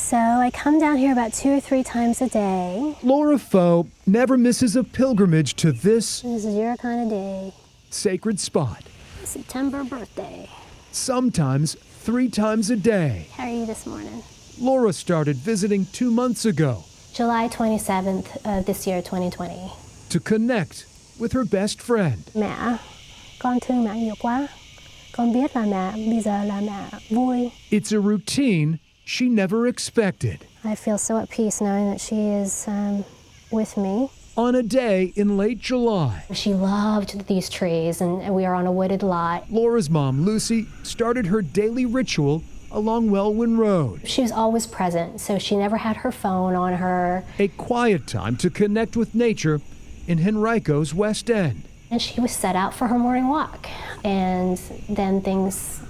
So I come down here about 2 or 3 times a day. Laura Foe never misses a pilgrimage to this This is your kind of day. sacred spot. September birthday. Sometimes 3 times a day. How are you this morning? Laura started visiting 2 months ago July 27th of this year, 2020. to connect with her best friend. Mẹ, con thương mẹ nhiều quá. Con biết là mẹ bây giờ là mẹ vui. It's a routine she never expected. I feel so at peace knowing that she is with me. On a day in late July, She loved these trees, and we are on a wooded lot. Laura's mom, Lucy, started her daily ritual along Wellwyn Road. She was always present, so she never had her phone on her. A quiet time to connect with nature in Henrico's West End. And she was set out for her morning walk, and then things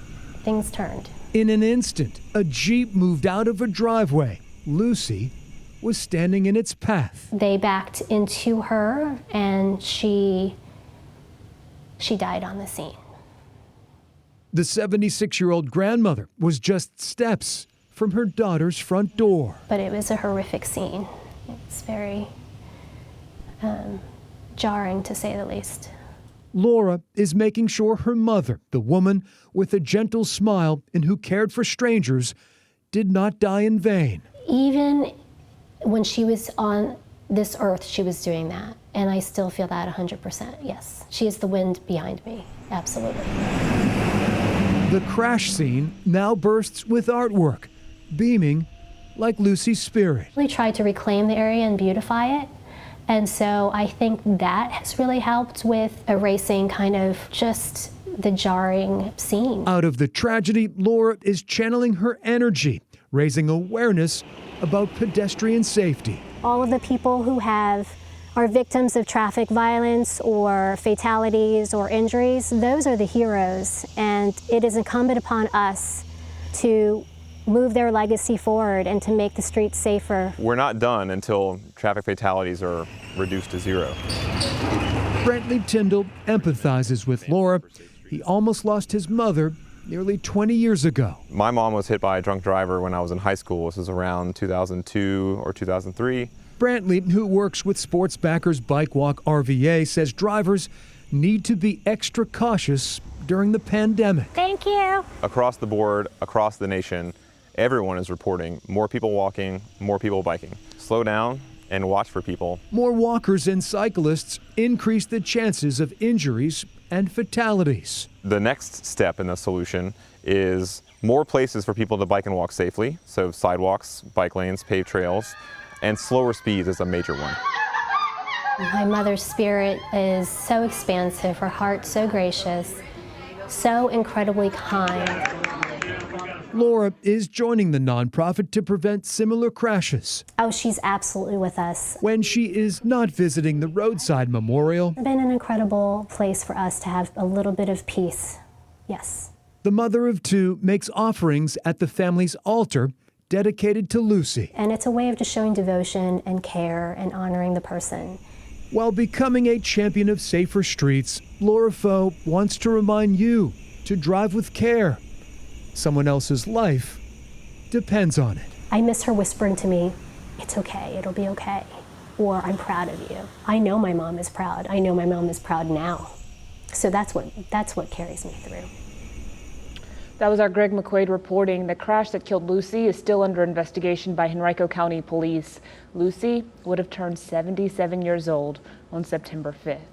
turned. In an instant, a Jeep moved out of a driveway. Lucy was standing in its path. They backed into her, and she died on the scene. The 76-year-old grandmother was just steps from her daughter's front door. But it was a horrific scene. It's very jarring, to say the least. Laura is making sure her mother, the woman with a gentle smile and who cared for strangers, did not die in vain. Even when she was on this earth, she was doing that. And I still feel that 100%, yes. She is the wind behind me, absolutely. The crash scene now bursts with artwork, beaming like Lucy's spirit. We tried to reclaim the area and beautify it. And so I think that has really helped with erasing kind of just the jarring scene. Out of the tragedy, Laura is channeling her energy, raising awareness about pedestrian safety. All of the people who are victims of traffic violence or fatalities or injuries, those are the heroes. And it is incumbent upon us to move their legacy forward and to make the streets safer. We're not done until traffic fatalities are reduced to 0. Brentley Tyndall empathizes with Laura. He almost lost his mother nearly 20 years ago. My mom was hit by a drunk driver when I was in high school. This was around 2002 or 2003. Brantley, who works with Sports Backers Bike Walk RVA, says drivers need to be extra cautious during the pandemic. Thank you. Across the board, across the nation, everyone is reporting more people walking, more people biking. Slow down and watch for people. More walkers and cyclists increase the chances of injuries and fatalities. The next step in the solution is more places for people to bike and walk safely. So sidewalks, bike lanes, paved trails, and slower speeds is a major one. My mother's spirit is so expansive, her heart so gracious, so incredibly kind. Laura is joining the nonprofit to prevent similar crashes. Oh, she's absolutely with us. When she is not visiting the roadside memorial, It's been an incredible place for us to have a little bit of peace. Yes. the mother of 2 makes offerings at the family's altar dedicated to Lucy. And it's a way of just showing devotion and care and honoring the person. While becoming a champion of safer streets, Laura Foe wants to remind you to drive with care. Someone else's life depends on it. I miss her whispering to me, "It's okay, it'll be okay," or "I'm proud of you." I know my mom is proud. I know my mom is proud now. So that's what carries me through. That was our Greg McQuaid reporting. The crash that killed Lucy is still under investigation by Henrico County Police. Lucy would have turned 77 years old on September 5th.